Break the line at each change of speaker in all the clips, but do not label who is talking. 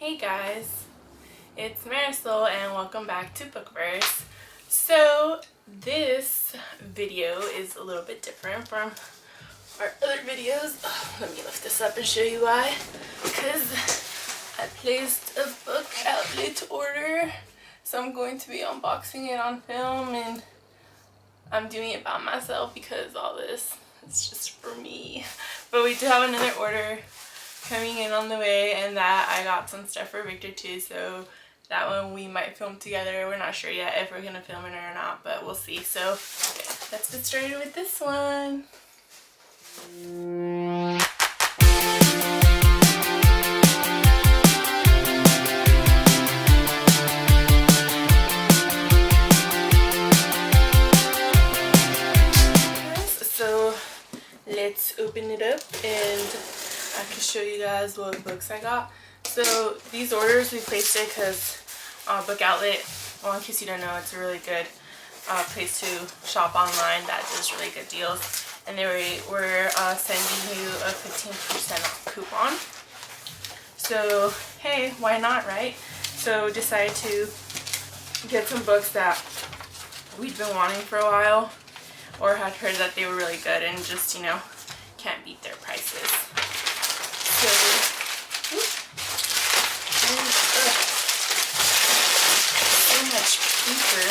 Hey guys, it's Marisol and welcome back to Bookverse. So this video is a little bit different from our other videos. Let me lift this up and show you why. Because I placed a book outlet order, so I'm going to be unboxing it on film, and I'm doing it by myself because all this is just for me. But we do have another order coming in on the way, and that I got some stuff for Victor too, so that one we might film together. We're not sure yet if we're gonna film it or not, but we'll see. So let's get started with this one. So let's open it up and I can show you guys what books I got. So these orders, we placed it because Book Outlet, well, in case you don't know, it's a really good place to shop online that does really good deals. And they were sending you a 15% off coupon. So hey, why not, right? So decided to get some books that we'd been wanting for a while, or had heard that they were really good and just, you know, can't beat their prices. So, so much paper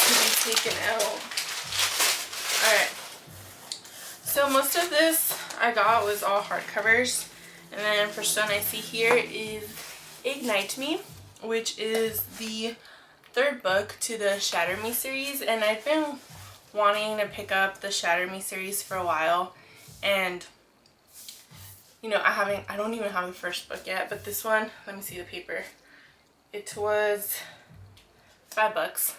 to be taken out. Alright, so most of this I got was all hardcovers, and then first one I see here is Ignite Me, which is the third book to the Shatter Me series, and I've been wanting to pick up the Shatter Me series for a while, and you know, I don't even have the first book yet, but this one, let me see the paper. It was $5,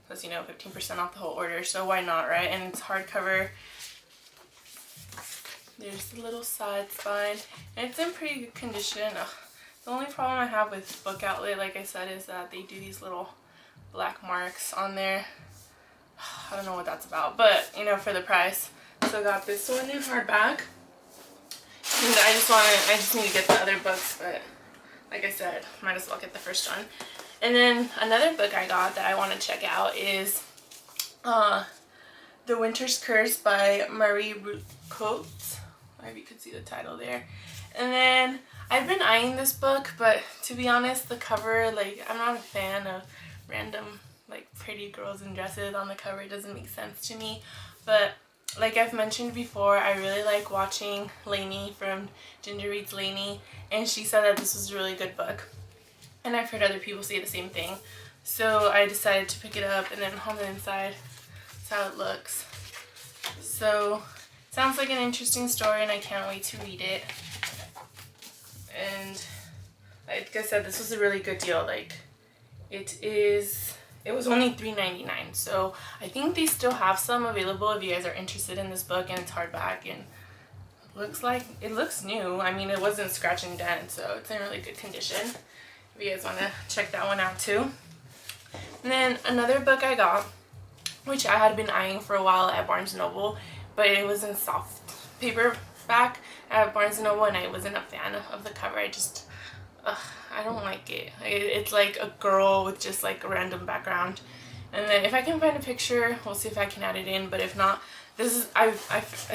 plus, you know, 15% off the whole order, so why not, right? And it's hardcover. There's the little side spine, and it's in pretty good condition. The only problem I have with Book Outlet, like I said, is that they do these little black marks on there. I don't know what that's about, but, you know, for the price. So I got this one in hardback. And I just need to get the other books, but like I said, might as well get the first one. And then another book I got that I want to check out is The Winter's Curse by Marisol. Maybe you could see the title there. And then I've been eyeing this book, but to be honest, the cover, like, I'm not a fan of random, like, pretty girls in dresses on the cover. It doesn't make sense to me. But like I've mentioned before, I really like watching Lainey from Ginger Reads Lainey, and she said that this was a really good book, and I've heard other people say the same thing. So I decided to pick it up, and then on the inside, that's how it looks. So it sounds like an interesting story, and I can't wait to read it. And like I said, this was a really good deal. Like, it was only $3.99, so I think they still have some available if you guys are interested in this book, and it's hardback, and it looks new. I mean, it wasn't scratch and dent, so it's in really good condition if you guys want to check that one out too. And then another book I got, which I had been eyeing for a while at Barnes & Noble, but it was in soft paperback at Barnes & Noble, and I wasn't a fan of the cover. I don't like it. It's like a girl with just like a random background. And then if I can find a picture, we'll see if I can add it in. But if not, this is I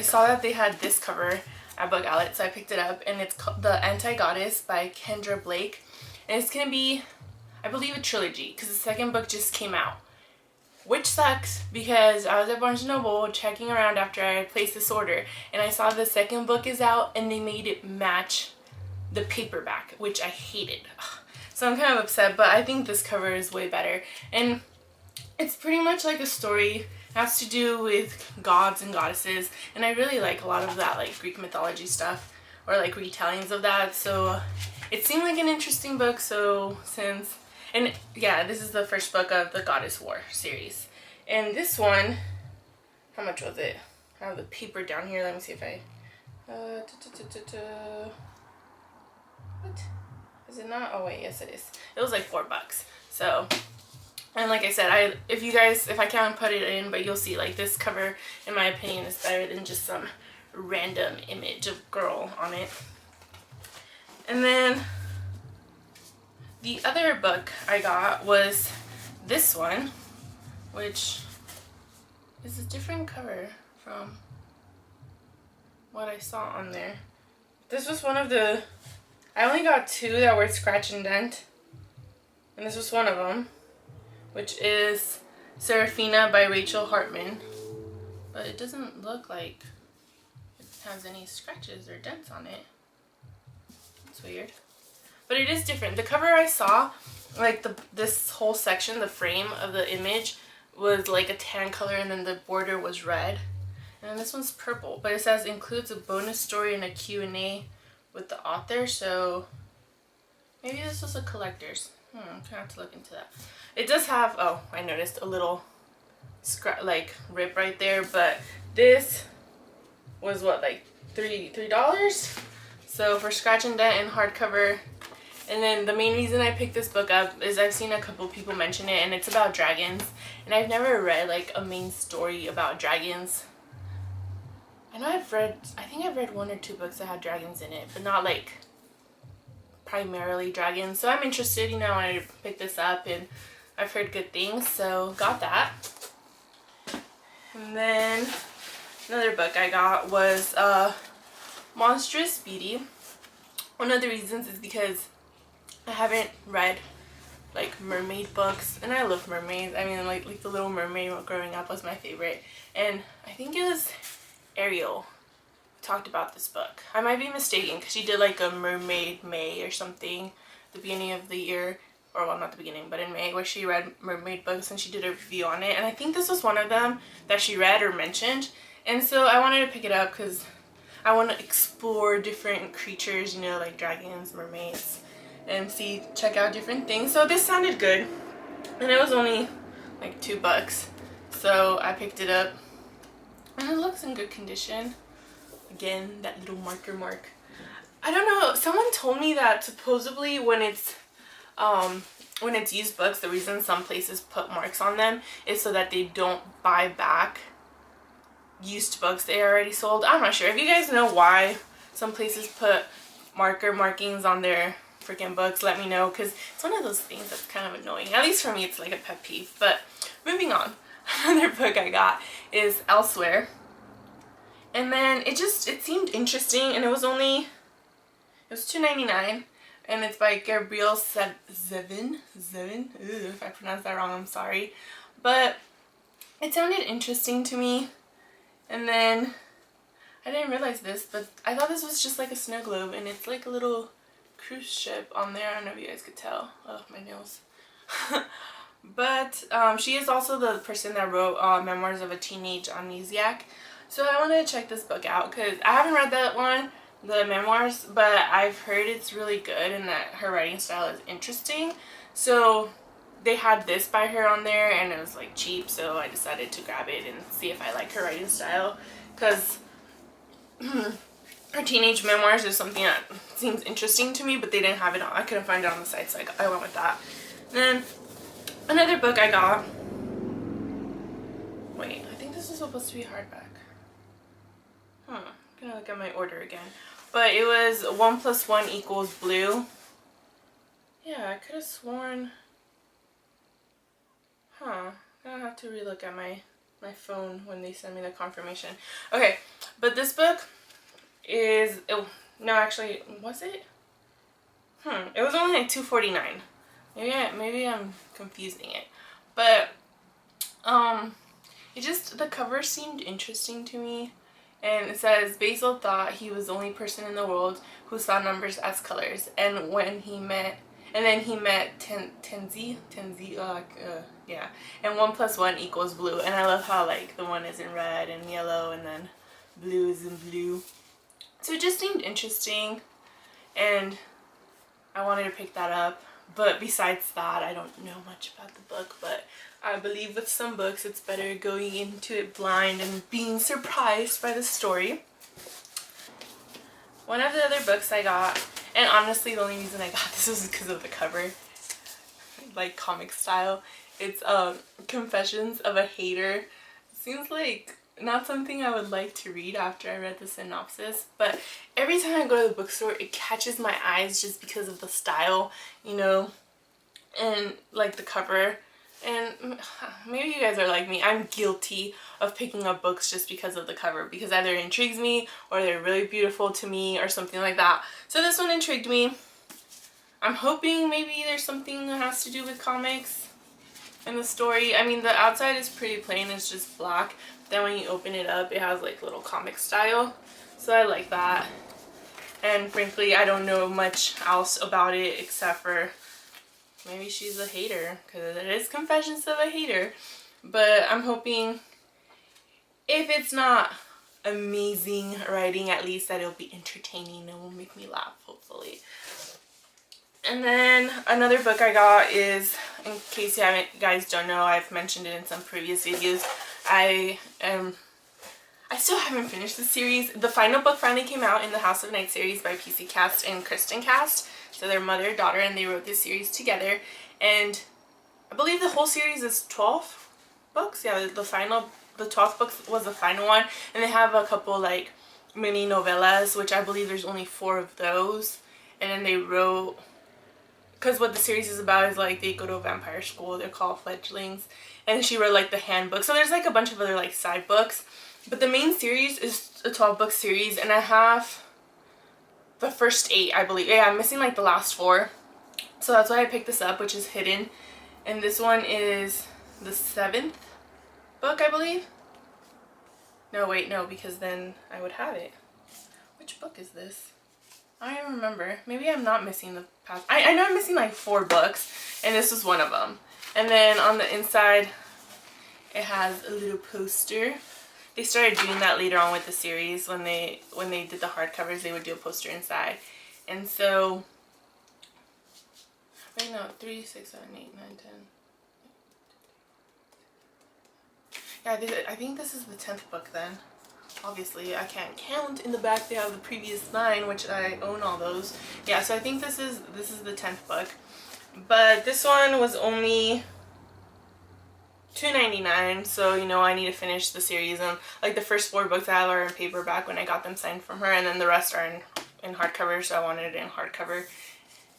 saw that they had this cover at Book Outlet, so I picked it up, and it's called The Anti-Goddess by Kendra Blake, and it's gonna be, I believe, a trilogy because the second book just came out, which sucks because I was at Barnes & Noble checking around after I placed this order, and I saw the second book is out, and they made it match the paperback, which I hated. So I'm kind of upset, but I think this cover is way better, and it's pretty much like a story. It has to do with gods and goddesses, and I really like a lot of that, like Greek mythology stuff, or like retellings of that. So it seemed like an interesting book. So and yeah, this is the first book of the Goddess War series, and this one, how much was it? I have the paper down here. Let me see if I what? Is it not? Oh wait, yes it is. It was like $4. So, and like I said, if I can't put it in, but you'll see, like, this cover, in my opinion, is better than just some random image of girl on it. And then The other book I got was this one, which is a different cover from what I saw on there. This was one of the, I only got two that were scratch and dent, and this was one of them, which is Serafina by Rachel Hartman. But it doesn't look like it has any scratches or dents on it. It's weird. But it is different. The cover I saw, like this whole section, the frame of the image, was like a tan color, and then the border was red. And this one's purple, but it says includes a bonus story and a Q&A with the author, so maybe this was a collector's. I'm gonna have to look into that. It does have, oh, I noticed a little rip right there, but this was what, like $3? So for scratch and dent and hardcover. And then the main reason I picked this book up is I've seen a couple people mention it, and it's about dragons, and I've never read like a main story about dragons. I know I think I've read one or two books that had dragons in it, but not like primarily dragons. So I'm interested, you know, I wanted to pick this up, and I've heard good things, so got that. And then another book I got was Monstrous Beauty. One of the reasons is because I haven't read like mermaid books, and I love mermaids. I mean, like The Little Mermaid growing up was my favorite, and I think it was Ariel who talked about this book. I might be mistaken, because she did like a Mermaid May or something at the beginning of the year, or well, not the beginning, but in May, where she read mermaid books and she did a review on it, and I think this was one of them that she read or mentioned, and so I wanted to pick it up because I want to explore different creatures, you know, like dragons, mermaids, and check out different things. So this sounded good, and it was only like $2, so I picked it up, and it looks in good condition. Again, that little marker mark. I don't know, someone told me that supposedly when it's used books, the reason some places put marks on them is so that they don't buy back used books they already sold. I'm not sure. If you guys know why some places put markings on their freaking books, let me know, because it's one of those things that's kind of annoying. At least for me, it's like a pet peeve. But moving on, another book I got is Elsewhere, and then it seemed interesting, and it was $2.99, and it's by Gabrielle Zevin. If I pronounced that wrong, I'm sorry, but it sounded interesting to me. And then I didn't realize this, but I thought this was just like a snow globe, and it's like a little cruise ship on there. I don't know if you guys could tell. Oh, my nails. But she is also the person that wrote Memoirs of a Teenage Amnesiac. So I wanted to check this book out because I haven't read that one, the memoirs, but I've heard it's really good and that her writing style is interesting. So they had this by her on there, and it was like cheap, so I decided to grab it and see if I like her writing style, because her teenage memoirs is something that seems interesting to me, but they didn't have it on. I couldn't find it on the site, so I went with that. Then another book I got, wait, I think this is supposed to be hardback. I'm gonna look at my order again, but it was 1 + 1 = blue. Yeah, I could have sworn. I'm gonna have to relook at my phone when they send me the confirmation. Okay, but this book is, oh, no, actually, was it? It was only like $2.49. Maybe I'm confusing it, but the cover seemed interesting to me, and it says Basil thought he was the only person in the world who saw numbers as colors, and then he met Tenzi, yeah, and 1 + 1 = blue, and I love how like the one is in red and yellow, and then blue is in blue. So it just seemed interesting, and I wanted to pick that up. But besides that, I don't know much about the book, but I believe with some books it's better going into it blind and being surprised by the story. One of the other books I got, and honestly the only reason I got this was because of the cover, like comic style. It's Confessions of a Hater. It seems like not something I would like to read after I read the synopsis, but every time I go to the bookstore it catches my eyes just because of the style, you know. and like the cover. And maybe you guys are like me, I'm guilty of picking up books just because of the cover, because either it intrigues me or they're really beautiful to me or something like that. So this one intrigued me. I'm hoping maybe there's something that has to do with comics in the story. I mean, the outside is pretty plain, it's just black. Then when you open it up, it has like little comic style. So I like that. And frankly, I don't know much else about it except for maybe she's a hater, because it is Confessions of a Hater. But I'm hoping, if it's not amazing writing, at least that it'll be entertaining and will make me laugh, hopefully. And then another book I got is, in case you guys don't know, I've mentioned it in some previous videos, I still haven't finished the series. The final book finally came out in the House of Night series by PC Cast and Kristen Cast. So they're mother and daughter, and they wrote this series together. And I believe the whole series is 12 books. Yeah, the 12th book was the final one. And they have a couple like mini novellas, which I believe there's only 4 of those. And then they wrote, because what the series is about is like they go to a vampire school, they're called fledglings. And she wrote like the handbook. So there's like a bunch of other like side books. But the main series is a 12-book series, and I have the first 8, I believe. Yeah, I'm missing like the last 4. So that's why I picked this up, which is hidden. And this one is the 7th book, I believe. No, wait, no, because then I would have it. Which book is this? I don't remember. Maybe I'm not missing the past. I know I'm missing like 4 books, and this was one of them. And then on the inside, it has a little poster. They started doing that later on with the series. When they did the hardcovers, they would do a poster inside. And so, wait, no, 3, 6, 7, 8, 9, 10. Yeah, I think this is the 10th book then. Obviously, I can't count. In the back, they have the previous 9, which I own all those. Yeah, so I think this is the 10th book. But this one was only $2.99, so you know I need to finish the series, and like the first 4 books I have are in paperback when I got them signed from her, and then the rest are in hardcover, so I wanted it in hardcover,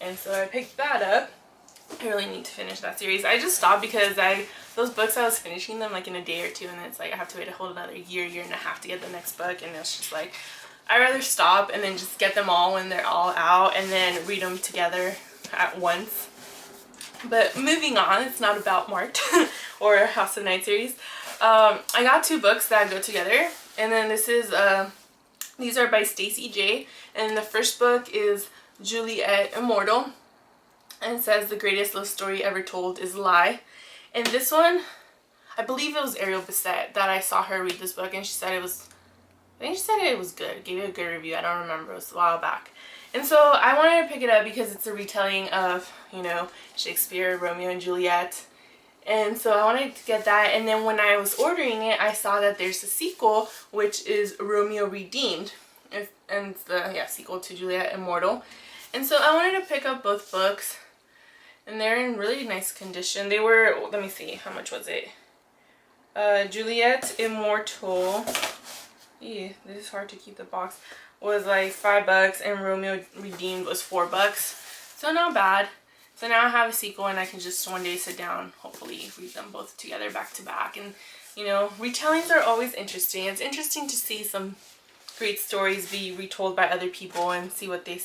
and so I picked that up. I really need to finish that series. I just stopped because those books I was finishing them like in a day or 2, and it's like I have to wait a whole another year and a half to get the next book, and it's just like I'd rather stop and then just get them all when they're all out and then read them together at once. But moving on, it's not about Marked or House of Night series. I got 2 books that go together, and then these are by Stacey J. And the first book is Juliet Immortal, and it says the greatest love story ever told is a lie. And this one, I believe it was Ariel Bissett that I saw her read this book, and she said it was, I think she said it was good. Gave it a good review. I don't remember. It was a while back. And so I wanted to pick it up because it's a retelling of, you know, Shakespeare, Romeo and Juliet. And so I wanted to get that. And then when I was ordering it, I saw that there's a sequel, which is Romeo Redeemed. And it's the sequel to Juliet Immortal. And so I wanted to pick up both books. And they're in really nice condition. They were, let me see, how much was it? Juliet Immortal. This is hard to keep the box. Was like $5, and Romeo Redeemed was $4. So not bad. So now I have a sequel, and I can just one day sit down, hopefully read them both together back to back. And you know, retellings are always interesting. It's interesting to see some great stories be retold by other people and see what they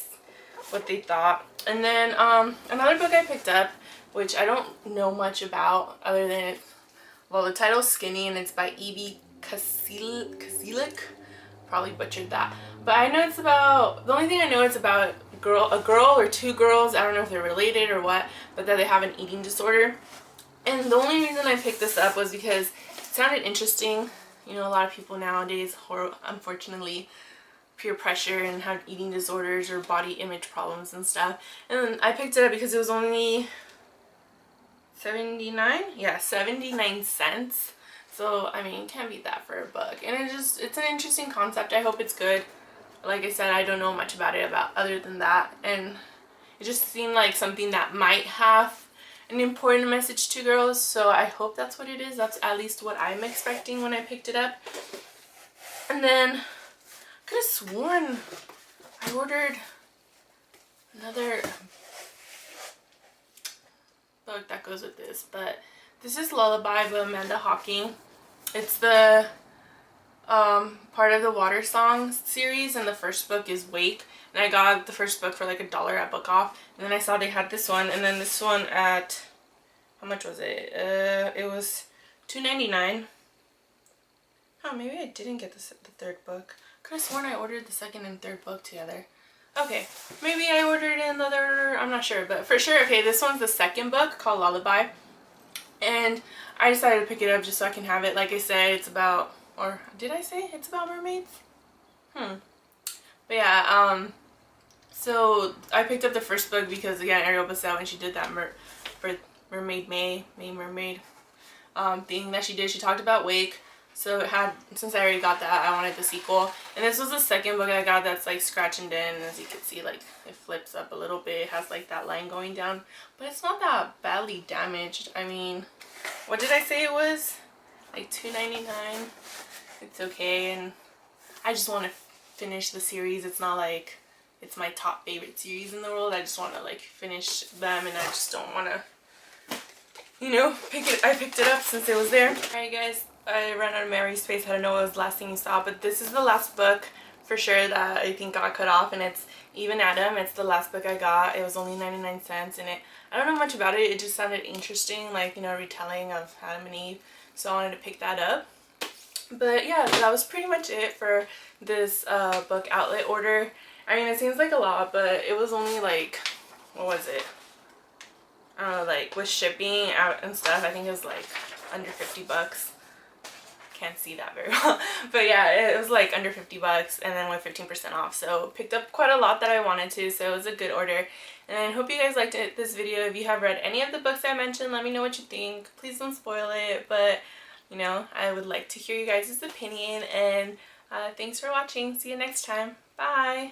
thought. And then another book I picked up, which I don't know much about other than well, the title's Skinny, and it's by E.B. Kasilik. Probably butchered that, but I know it's about, the only thing I know it's about a girl or 2 girls, I don't know if they're related or what, but that they have an eating disorder. And the only reason I picked this up was because it sounded interesting. You know, a lot of people nowadays, unfortunately, peer pressure and have eating disorders or body image problems and stuff. And I picked it up because it was only 79? Yeah, 79 cents. So, I mean, can't beat that for a book. And it's an interesting concept. I hope it's good. Like I said, I don't know much about it other than that. And it just seemed like something that might have an important message to girls. So I hope that's what it is. That's at least what I'm expecting when I picked it up. And then, I could have sworn I ordered another that goes with this. But this is Lullaby by Amanda Hawking. It's the part of the Water Songs series, and the first book is Wake. And I got the first book for like $1 at Book Off. And then I saw they had this one, and then this one at, how much was it? It was $2.99. Oh, maybe I didn't get the third book. Could have sworn I ordered the second and third book together. Okay, maybe I ordered another, I'm not sure, but for sure, okay, this one's the second book called Lullaby. And I decided to pick it up just so I can have it. Like I said, it's about, or did I say it's about mermaids? But yeah, so I picked up the first book because, again, Ariel Bissell, when she did that Mermaid thing that she did, she talked about Wake. So it had, since I already got that, I wanted the sequel. And this was the second book I got that's like scratch and dent, and as you can see, like it flips up a little bit. It has like that line going down, but it's not that badly damaged. I mean, what did I say it was? Like $2.99. It's okay, and I just want to finish the series. It's not like it's my top favorite series in the world. I just want to like finish them, and I just don't want to, you know, I picked it up since it was there. Alright guys, I ran out of memory space. I don't know what was the last thing you saw, but this is the last book for sure that I think got cut off, and it's Eve and Adam. It's the last book I got. It was only 99 cents, and I don't know much about it. It just sounded interesting, like, you know, retelling of Adam and Eve, so I wanted to pick that up. But yeah, that was pretty much it for this book outlet order. I mean, it seems like a lot, but it was only like, what was it? I don't know, like with shipping out and stuff, I think it was like under 50 bucks. Can't see that very well, but yeah, it was like under 50 bucks, and then with 15% off, so picked up quite a lot that I wanted to, so it was a good order. And I hope you guys liked this video. If you have read any of the books I mentioned, let me know what you think. Please don't spoil it, but you know, I would like to hear you guys' opinion. And thanks for watching. See you next time. Bye.